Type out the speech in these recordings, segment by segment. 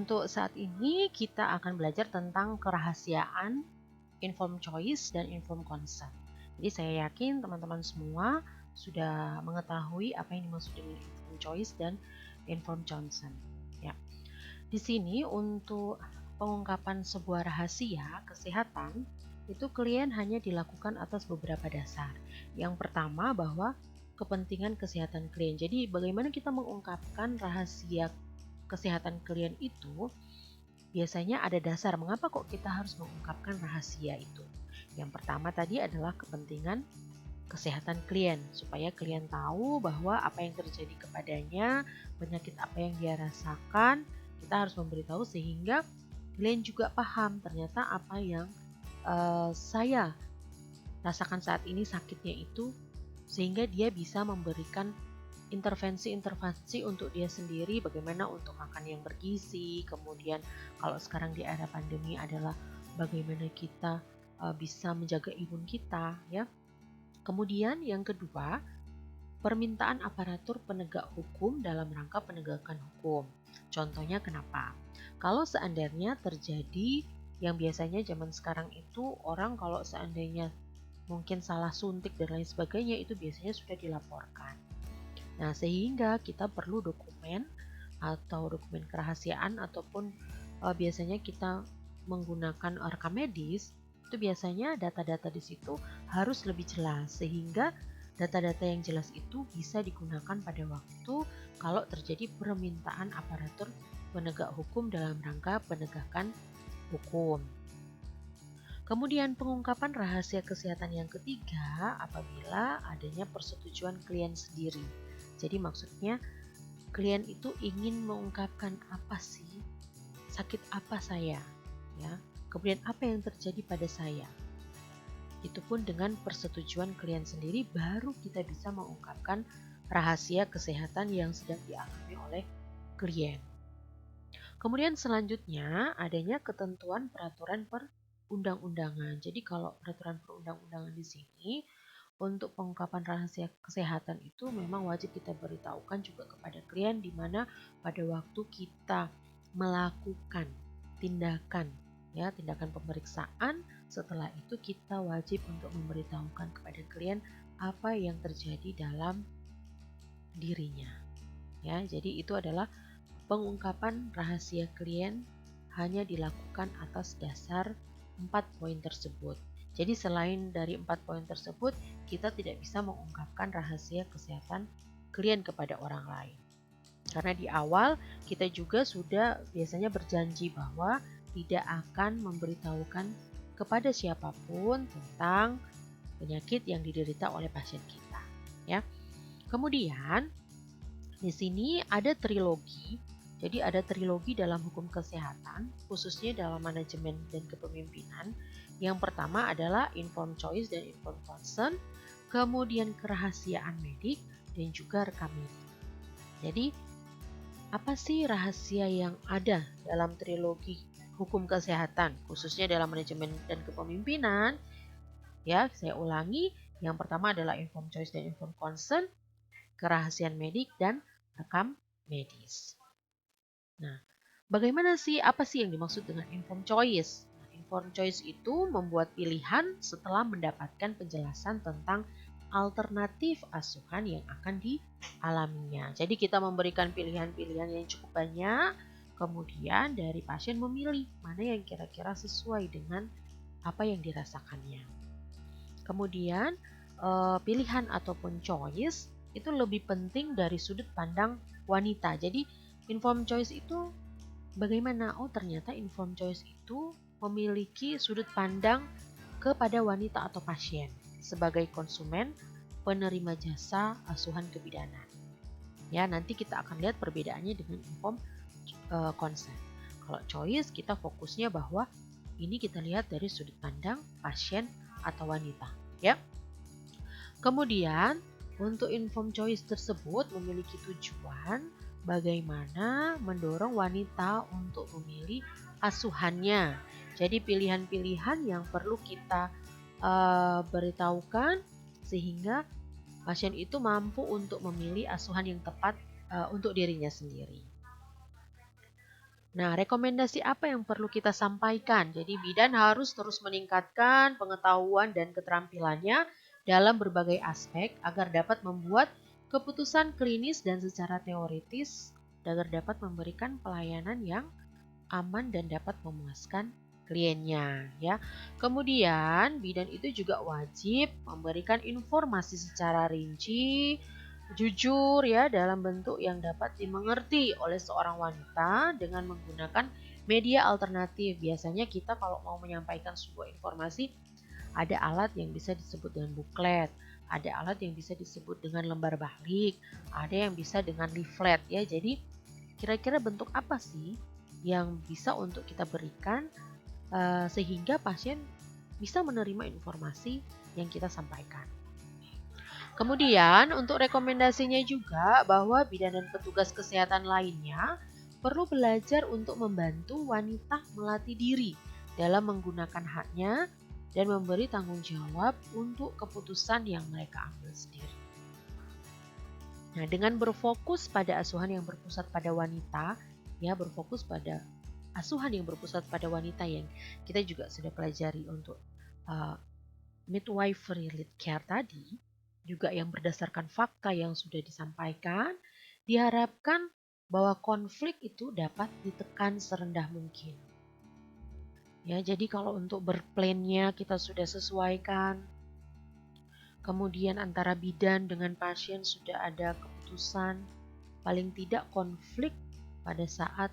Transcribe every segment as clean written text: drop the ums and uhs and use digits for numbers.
Untuk saat ini kita akan belajar tentang kerahasiaan, informed choice, dan informed consent. Jadi saya yakin teman-teman semua sudah mengetahui apa yang dimaksud dengan informed choice dan informed consent. Ya. Di sini untuk pengungkapan sebuah rahasia kesehatan itu klien hanya dilakukan atas beberapa dasar. Yang pertama bahwa kepentingan kesehatan klien. Jadi bagaimana kita mengungkapkan rahasia kesehatan klien itu biasanya ada dasar mengapa kok kita harus mengungkapkan rahasia itu. Yang pertama tadi adalah kepentingan kesehatan klien, supaya klien tahu bahwa apa yang terjadi kepadanya, penyakit apa yang dia rasakan, kita harus memberitahu sehingga klien juga paham ternyata apa yang saya rasakan saat ini sakitnya itu, sehingga dia bisa memberikan intervensi-intervensi untuk dia sendiri, bagaimana untuk makan yang bergizi, kemudian kalau sekarang di era pandemi adalah bagaimana kita bisa menjaga imun kita, ya. Kemudian yang kedua, permintaan aparatur penegak hukum dalam rangka penegakan hukum. Contohnya kenapa? Kalau seandainya terjadi yang biasanya zaman sekarang itu orang kalau seandainya mungkin salah suntik dan lain sebagainya itu biasanya sudah dilaporkan. Nah, sehingga kita perlu dokumen atau dokumen kerahasiaan ataupun biasanya kita menggunakan rekam medis, itu biasanya data-data di situ harus lebih jelas sehingga data-data yang jelas itu bisa digunakan pada waktu kalau terjadi permintaan aparatur penegak hukum dalam rangka penegakan hukum. Kemudian pengungkapan rahasia kesehatan yang ketiga apabila adanya persetujuan klien sendiri. Jadi maksudnya klien itu ingin mengungkapkan apa sih, sakit apa saya, ya. Kemudian apa yang terjadi pada saya. Itu pun dengan persetujuan klien sendiri baru kita bisa mengungkapkan rahasia kesehatan yang sedang dialami oleh klien. Kemudian selanjutnya adanya ketentuan peraturan perundang-undangan. Jadi kalau peraturan perundang-undangan di sini untuk pengungkapan rahasia kesehatan itu memang wajib kita beritahukan juga kepada klien di mana pada waktu kita melakukan tindakan tindakan pemeriksaan, setelah itu kita wajib untuk memberitahukan kepada klien apa yang terjadi dalam dirinya. Ya, jadi itu adalah pengungkapan rahasia klien hanya dilakukan atas dasar 4 poin tersebut. Jadi selain dari 4 poin tersebut, kita tidak bisa mengungkapkan rahasia kesehatan klien kepada orang lain. Karena di awal kita juga sudah biasanya berjanji bahwa tidak akan memberitahukan kepada siapapun tentang penyakit yang diderita oleh pasien kita. Ya. Kemudian di sini ada trilogi. Jadi ada trilogi dalam hukum kesehatan, khususnya dalam manajemen dan kepemimpinan. Yang pertama adalah informed choice dan informed consent, kemudian kerahasiaan medik, dan juga rekam medik. Jadi, apa sih rahasia yang ada dalam trilogi hukum kesehatan, khususnya dalam manajemen dan kepemimpinan? Ya, saya ulangi, yang pertama adalah informed choice dan informed consent, kerahasiaan medik, dan rekam medis. Nah, bagaimana sih, apa sih yang dimaksud dengan informed choice? Nah, informed choice itu membuat pilihan setelah mendapatkan penjelasan tentang alternatif asuhan yang akan dialaminya. Jadi kita memberikan pilihan-pilihan yang cukup banyak, kemudian dari pasien memilih mana yang kira-kira sesuai dengan apa yang dirasakannya. Kemudian pilihan ataupun choice itu lebih penting dari sudut pandang wanita. Jadi informed choice itu bagaimana? Oh, ternyata informed choice itu memiliki sudut pandang kepada wanita atau pasien sebagai konsumen penerima jasa asuhan kebidanan. Ya, nanti kita akan lihat perbedaannya dengan informed consent. Kalau choice kita fokusnya bahwa ini kita lihat dari sudut pandang pasien atau wanita, ya. Kemudian untuk informed choice tersebut memiliki tujuan bagaimana mendorong wanita untuk memilih asuhannya. Jadi pilihan-pilihan yang perlu kita beritahukan sehingga pasien itu mampu untuk memilih asuhan yang tepat untuk dirinya sendiri. Nah, rekomendasi apa yang perlu kita sampaikan? Jadi bidan harus terus meningkatkan pengetahuan dan keterampilannya dalam berbagai aspek agar dapat membuat keputusan klinis dan secara teoritis agar dapat memberikan pelayanan yang aman dan dapat memuaskan kliennya ya. Kemudian bidan itu juga wajib memberikan informasi secara rinci, jujur ya dalam bentuk yang dapat dimengerti oleh seorang wanita dengan menggunakan media alternatif. Biasanya kita kalau mau menyampaikan sebuah informasi ada alat yang bisa disebut dengan buklet, ada alat yang bisa disebut dengan lembar balik, ada yang bisa dengan leaflet ya. Jadi kira-kira bentuk apa sih yang bisa untuk kita berikan sehingga pasien bisa menerima informasi yang kita sampaikan. Kemudian untuk rekomendasinya juga bahwa bidan dan petugas kesehatan lainnya perlu belajar untuk membantu wanita melatih diri dalam menggunakan haknya dan memberi tanggung jawab untuk keputusan yang mereka ambil sendiri. Nah, dengan berfokus pada asuhan yang berpusat pada wanita, ya berfokus pada asuhan yang berpusat pada wanita yang kita juga sudah pelajari untuk midwifery lead care tadi, juga yang berdasarkan fakta yang sudah disampaikan, diharapkan bahwa konflik itu dapat ditekan serendah mungkin. Ya, jadi kalau untuk berplannya kita sudah sesuaikan, kemudian antara bidan dengan pasien sudah ada keputusan, paling tidak konflik pada saat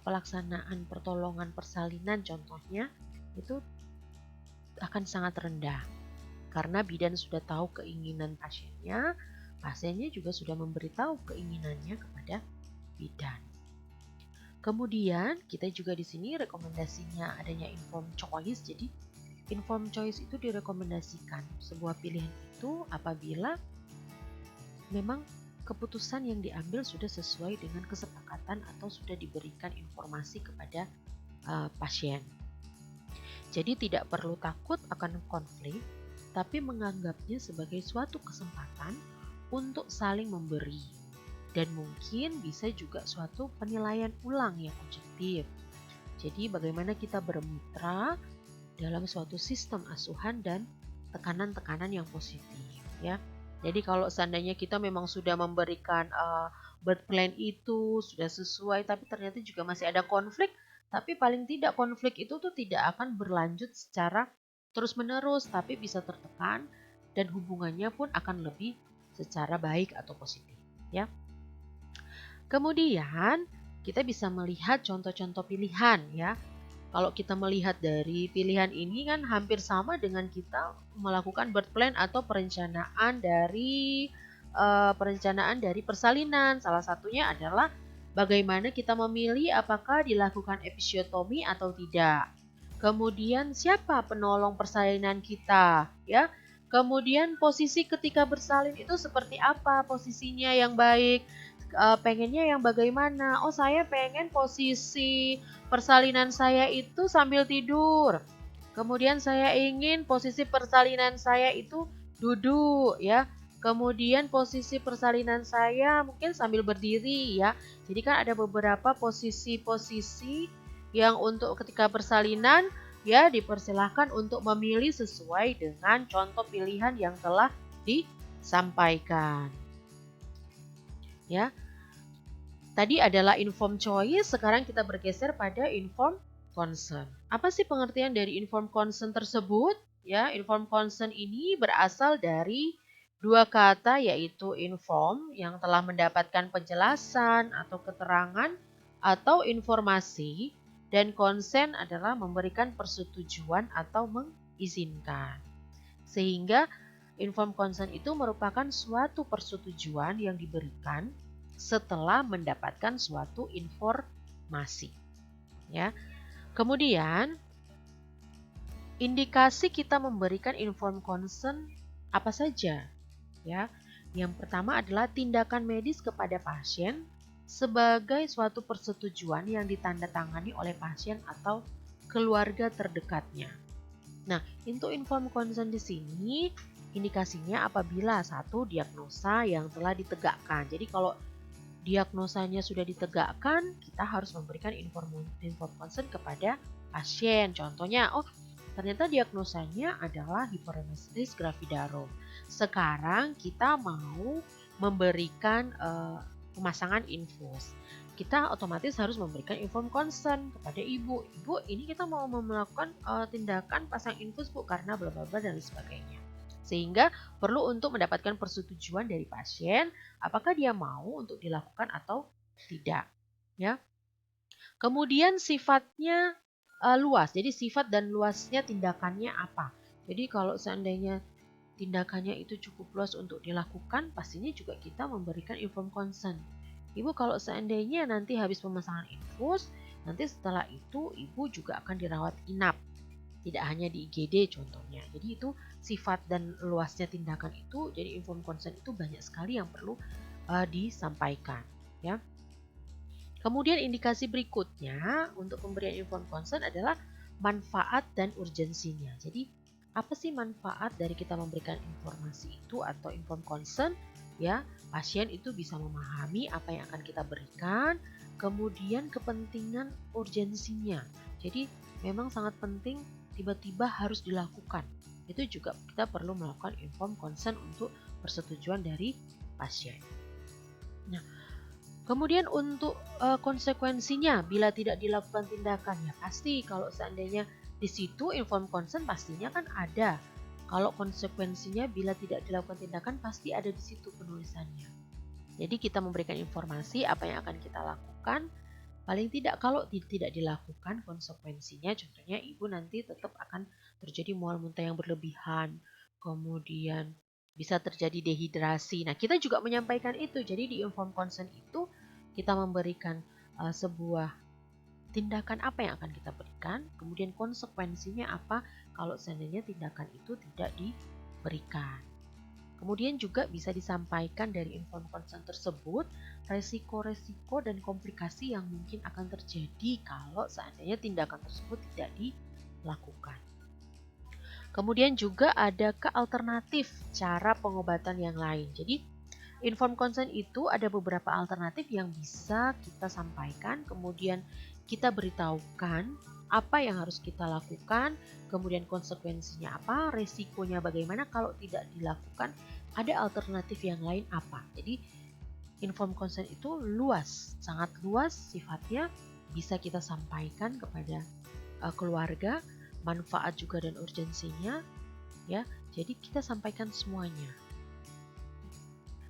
pelaksanaan pertolongan persalinan contohnya itu akan sangat rendah. Karena bidan sudah tahu keinginan pasiennya, pasiennya juga sudah memberitahu keinginannya kepada bidan. Kemudian kita juga di sini rekomendasinya adanya informed choice. Jadi informed choice itu direkomendasikan sebuah pilihan itu apabila memang keputusan yang diambil sudah sesuai dengan kesepakatan atau sudah diberikan informasi kepada pasien. Jadi tidak perlu takut akan konflik, tapi menganggapnya sebagai suatu kesempatan untuk saling memberi. Dan mungkin bisa juga suatu penilaian ulang yang objektif. Jadi bagaimana kita bermitra dalam suatu sistem asuhan dan tekanan-tekanan yang positif ya. Jadi kalau seandainya kita memang sudah memberikan birth plan itu sudah sesuai tapi ternyata juga masih ada konflik, tapi paling tidak konflik itu tuh tidak akan berlanjut secara terus-menerus tapi bisa tertekan dan hubungannya pun akan lebih secara baik atau positif ya. Kemudian kita bisa melihat contoh-contoh pilihan ya. Kalau kita melihat dari pilihan ini kan hampir sama dengan kita melakukan birth plan atau perencanaan dari persalinan. Salah satunya adalah bagaimana kita memilih apakah dilakukan episiotomi atau tidak. Kemudian siapa penolong persalinan kita ya. Kemudian posisi ketika bersalin itu seperti apa posisinya yang baik. Pengennya yang bagaimana? Oh, saya pengen posisi persalinan saya itu sambil tidur. Kemudian saya ingin posisi persalinan saya itu duduk ya. Kemudian posisi persalinan saya mungkin sambil berdiri ya. Jadi kan ada beberapa posisi-posisi yang untuk ketika persalinan ya dipersilahkan untuk memilih sesuai dengan contoh pilihan yang telah disampaikan. Ya. Tadi adalah informed choice, sekarang kita bergeser pada informed consent. Apa sih pengertian dari informed consent tersebut? Ya, informed consent ini berasal dari dua kata yaitu inform yang telah mendapatkan penjelasan atau keterangan atau informasi dan consent adalah memberikan persetujuan atau mengizinkan. Sehingga informed consent itu merupakan suatu persetujuan yang diberikan setelah mendapatkan suatu informasi. Ya. Kemudian indikasi kita memberikan informed consent apa saja? Ya. Yang pertama adalah tindakan medis kepada pasien sebagai suatu persetujuan yang ditandatangani oleh pasien atau keluarga terdekatnya. Nah, untuk informed consent di sini indikasinya apabila satu diagnosa yang telah ditegakkan. Jadi kalau diagnosanya sudah ditegakkan, kita harus memberikan inform consent kepada pasien. Contohnya, oh ternyata diagnosanya adalah hiperemesis gravidarum. Sekarang kita mau memberikan pemasangan infus. Kita otomatis harus memberikan inform consent kepada ibu. Ibu, ini kita mau melakukan tindakan pasang infus Bu karena bla bla bla dan sebagainya. Sehingga perlu untuk mendapatkan persetujuan dari pasien apakah dia mau untuk dilakukan atau tidak, ya. Kemudian sifatnya luas. Jadi sifat dan luasnya tindakannya apa? Jadi kalau seandainya tindakannya itu cukup luas untuk dilakukan, pastinya juga kita memberikan inform consent. Ibu kalau seandainya nanti habis pemasangan infus, nanti setelah itu ibu juga akan dirawat inap. Tidak hanya di IGD contohnya. Jadi itu sifat dan luasnya tindakan itu, jadi inform consent itu banyak sekali yang perlu disampaikan, ya. Kemudian indikasi berikutnya untuk pemberian inform consent adalah manfaat dan urgensinya. Jadi apa sih manfaat dari kita memberikan informasi itu atau inform consent? Ya, pasien itu bisa memahami apa yang akan kita berikan, kemudian kepentingan urgensinya. Jadi memang sangat penting tiba-tiba harus dilakukan. Itu juga kita perlu melakukan inform consent untuk persetujuan dari pasien. Nah, kemudian untuk konsekuensinya bila tidak dilakukan tindakan, ya pasti kalau seandainya di situ inform consent pastinya kan ada. Kalau konsekuensinya bila tidak dilakukan tindakan pasti ada di situ penulisannya. Jadi kita memberikan informasi apa yang akan kita lakukan. Paling tidak kalau tidak dilakukan konsekuensinya, contohnya ibu nanti tetap akan terjadi mual muntah yang berlebihan, kemudian bisa terjadi dehidrasi. Nah, kita juga menyampaikan itu. Jadi di inform consent itu kita memberikan sebuah tindakan apa yang akan kita berikan, kemudian konsekuensinya apa kalau seandainya tindakan itu tidak diberikan. Kemudian juga bisa disampaikan dari inform consent tersebut resiko-resiko dan komplikasi yang mungkin akan terjadi kalau seandainya tindakan tersebut tidak dilakukan. Kemudian juga adakah alternatif cara pengobatan yang lain. Jadi inform consent itu ada beberapa alternatif yang bisa kita sampaikan, kemudian kita beritahukan apa yang harus kita lakukan, kemudian konsekuensinya apa, resikonya bagaimana kalau tidak dilakukan, ada alternatif yang lain apa. Jadi inform consent itu luas, sangat luas sifatnya, bisa kita sampaikan kepada keluarga, manfaat juga dan urgensinya, ya. Jadi kita sampaikan semuanya.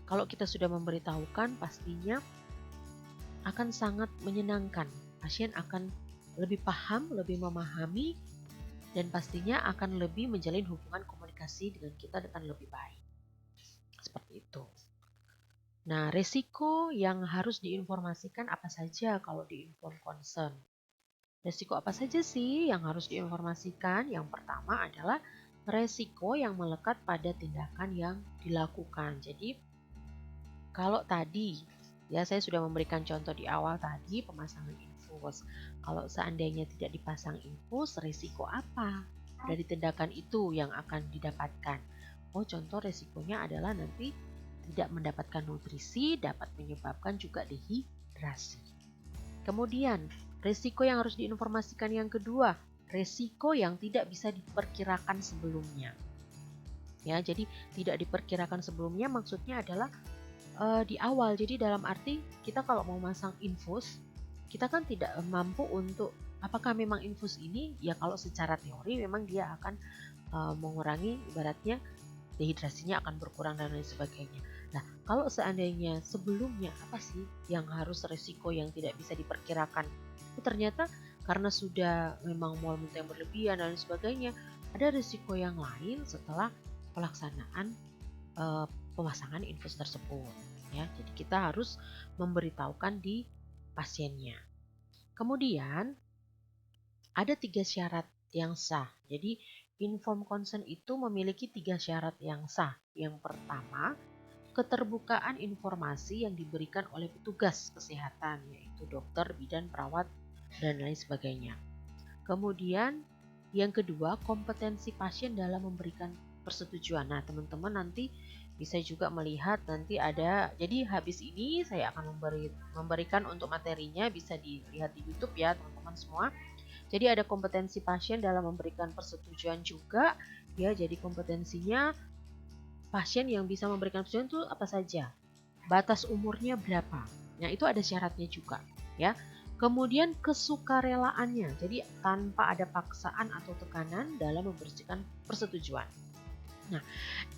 Kalau kita sudah memberitahukan, pastinya akan sangat menyenangkan. Pasien akan lebih paham, lebih memahami, dan pastinya akan lebih menjalin hubungan komunikasi dengan kita dengan lebih baik. Seperti itu. Nah, resiko yang harus diinformasikan apa saja kalau di inform consent? Resiko apa saja sih yang harus diinformasikan? Yang pertama adalah resiko yang melekat pada tindakan yang dilakukan. Jadi, kalau tadi, ya saya sudah memberikan contoh di awal tadi pemasangan infus. Kalau seandainya tidak dipasang infus, risiko apa dari tindakan itu yang akan didapatkan? Oh, contoh risikonya adalah nanti tidak mendapatkan nutrisi, dapat menyebabkan juga dehidrasi. Kemudian, risiko yang harus diinformasikan yang kedua, risiko yang tidak bisa diperkirakan sebelumnya. Ya, jadi tidak diperkirakan sebelumnya maksudnya adalah di awal. Jadi dalam arti kita kalau mau masang infus, kita kan tidak mampu untuk apakah memang infus ini ya kalau secara teori memang dia akan mengurangi ibaratnya dehidrasinya akan berkurang dan lain sebagainya. Nah, kalau seandainya sebelumnya apa sih yang harus resiko yang tidak bisa diperkirakan? Itu ternyata karena sudah memang mual muntah yang berlebihan dan lain sebagainya, ada resiko yang lain setelah pelaksanaan pemasangan infus tersebut, ya. Jadi kita harus memberitahukan di pasiennya. Kemudian ada 3 syarat yang sah. Jadi inform consent itu memiliki 3 syarat yang sah. Yang pertama, keterbukaan informasi yang diberikan oleh petugas kesehatan, yaitu dokter, bidan, perawat, dan lain sebagainya. Kemudian yang kedua, kompetensi pasien dalam memberikan persetujuan. Nah, teman-teman nanti Bisa juga melihat nanti ada, jadi habis ini saya akan memberikan untuk materinya, bisa dilihat di YouTube ya teman-teman semua. Jadi ada kompetensi pasien dalam memberikan persetujuan juga ya. Jadi kompetensinya pasien yang bisa memberikan persetujuan itu apa saja, batas umurnya berapa. Nah, itu ada syaratnya juga ya. Kemudian kesukarelaannya, jadi tanpa ada paksaan atau tekanan dalam memberikan persetujuan. Nah,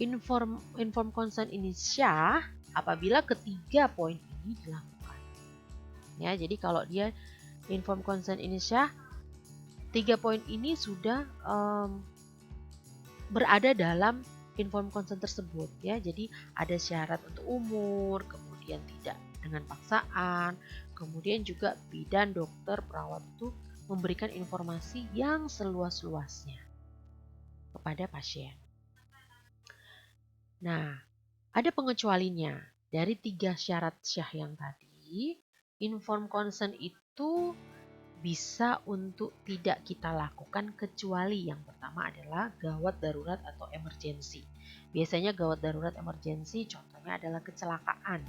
inform consent ini syah apabila ketiga poin ini dilakukan. Ya, jadi kalau dia inform consent ini syah, 3 poin ini sudah berada dalam inform consent tersebut ya. Jadi ada syarat untuk umur, kemudian tidak dengan paksaan, kemudian juga bidan, dokter, perawat itu memberikan informasi yang seluas-luasnya kepada pasien. Nah, ada pengecualinya. Dari 3 syarat syah yang tadi, inform consent itu bisa untuk tidak kita lakukan kecuali yang pertama adalah gawat darurat atau emergensi. Biasanya gawat darurat emergensi contohnya adalah kecelakaan.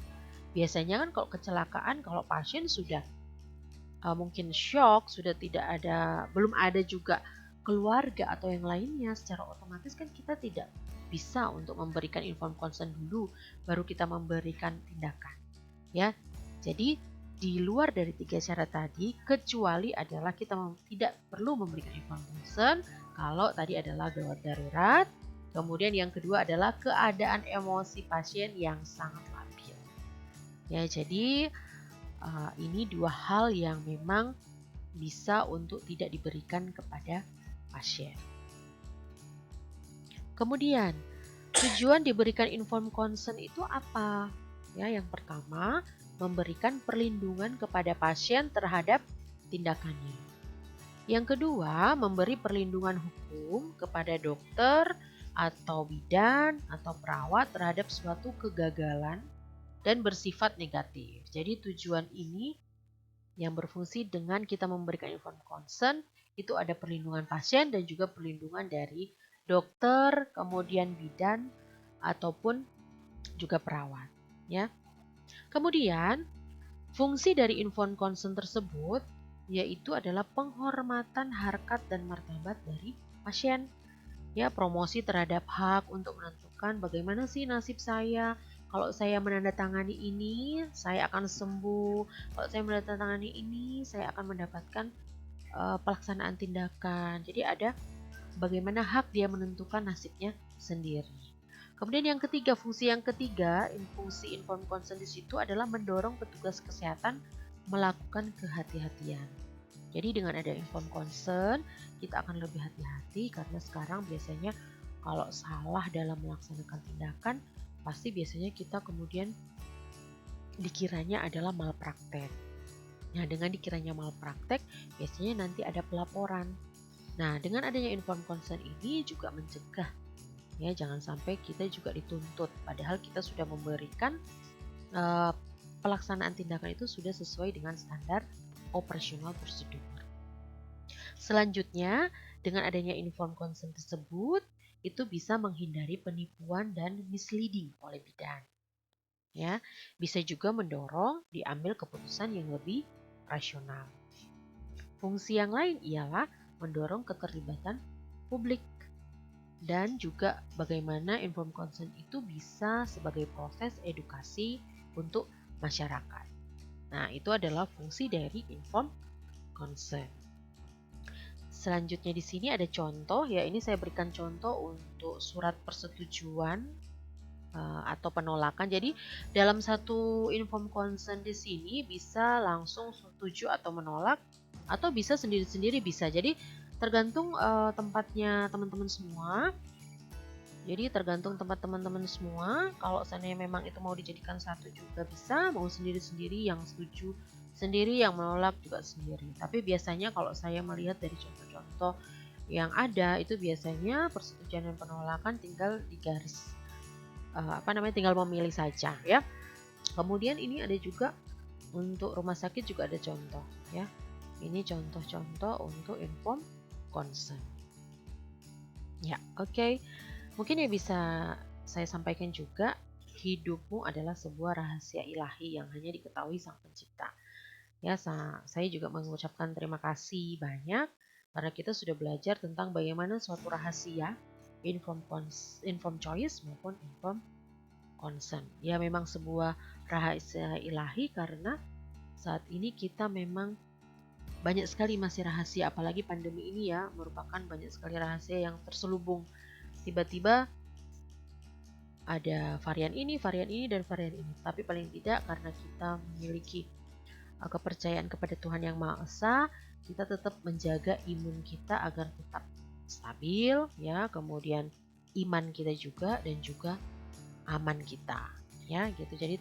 Biasanya kan kalau kecelakaan, kalau pasien sudah mungkin shock, sudah belum ada juga keluarga atau yang lainnya, secara otomatis kan kita tidak bisa untuk memberikan inform consent dulu, baru kita memberikan tindakan. Ya, jadi di luar dari 3 syarat tadi, kecuali adalah kita tidak perlu memberikan inform consent kalau tadi adalah gawat darurat. Kemudian yang kedua adalah keadaan emosi pasien yang sangat labil. Ya, jadi ini 2 hal yang memang bisa untuk tidak diberikan kepada pasien. Kemudian, tujuan diberikan inform consent itu apa? Ya, yang pertama, memberikan perlindungan kepada pasien terhadap tindakannya. Yang kedua, memberi perlindungan hukum kepada dokter atau bidan atau perawat terhadap suatu kegagalan dan bersifat negatif. Jadi tujuan ini yang berfungsi dengan kita memberikan inform consent itu ada perlindungan pasien dan juga perlindungan dari dokter, kemudian bidan ataupun juga perawat, ya. Kemudian, fungsi dari inform consent tersebut yaitu adalah penghormatan harkat dan martabat dari pasien. Ya, promosi terhadap hak untuk menentukan bagaimana sih nasib saya. Kalau saya menandatangani ini, saya akan sembuh. Kalau saya menandatangani ini, saya akan mendapatkan pelaksanaan tindakan. Jadi ada bagaimana hak dia menentukan nasibnya sendiri. Kemudian yang ketiga, fungsi inform consent di situ adalah mendorong petugas kesehatan melakukan kehati-hatian. Jadi dengan ada inform consent, kita akan lebih hati-hati karena sekarang biasanya kalau salah dalam melaksanakan tindakan, pasti biasanya kita kemudian dikiranya adalah malpraktek. Nah, dengan dikiranya malpraktek, biasanya nanti ada pelaporan. Nah, dengan adanya inform consent ini juga mencegah ya, jangan sampai kita juga dituntut padahal kita sudah memberikan pelaksanaan tindakan itu sudah sesuai dengan standar operasional prosedur. Selanjutnya, dengan adanya inform consent tersebut itu bisa menghindari penipuan dan misleading oleh bidan. Ya, bisa juga mendorong diambil keputusan yang lebih rasional. Fungsi yang lain ialah mendorong keterlibatan publik dan juga bagaimana inform consent itu bisa sebagai proses edukasi untuk masyarakat. Nah, itu adalah fungsi dari inform consent. Selanjutnya di sini ada contoh, ya ini saya berikan contoh untuk surat persetujuan atau penolakan. Jadi dalam satu inform consent di sini bisa langsung setuju atau menolak atau bisa sendiri-sendiri bisa. Jadi tergantung tempatnya teman-teman semua. Jadi tergantung tempat teman-teman semua. Kalau seandainya memang itu mau dijadikan satu juga bisa, mau sendiri-sendiri yang setuju sendiri, yang menolak juga sendiri. Tapi biasanya kalau saya melihat dari contoh-contoh yang ada itu biasanya persetujuan dan penolakan tinggal digaris tinggal memilih saja ya. Kemudian ini ada juga untuk rumah sakit juga ada contoh ya. Ini contoh-contoh untuk inform consent. Ya, oke. Mungkin yang bisa saya sampaikan juga, hidupmu adalah sebuah rahasia ilahi yang hanya diketahui Sang Pencipta. Ya, saya juga mengucapkan terima kasih banyak karena kita sudah belajar tentang bagaimana suatu rahasia, inform choice maupun inform consent. Ya, memang sebuah rahasia ilahi karena saat ini kita memang banyak sekali masih rahasia, apalagi pandemi ini ya, merupakan banyak sekali rahasia yang terselubung. Tiba-tiba ada varian ini, dan varian ini. Tapi paling tidak karena kita memiliki kepercayaan kepada Tuhan Yang Maha Esa, kita tetap menjaga imun kita agar tetap stabil ya, kemudian iman kita juga dan juga aman kita. Ya, gitu. Jadi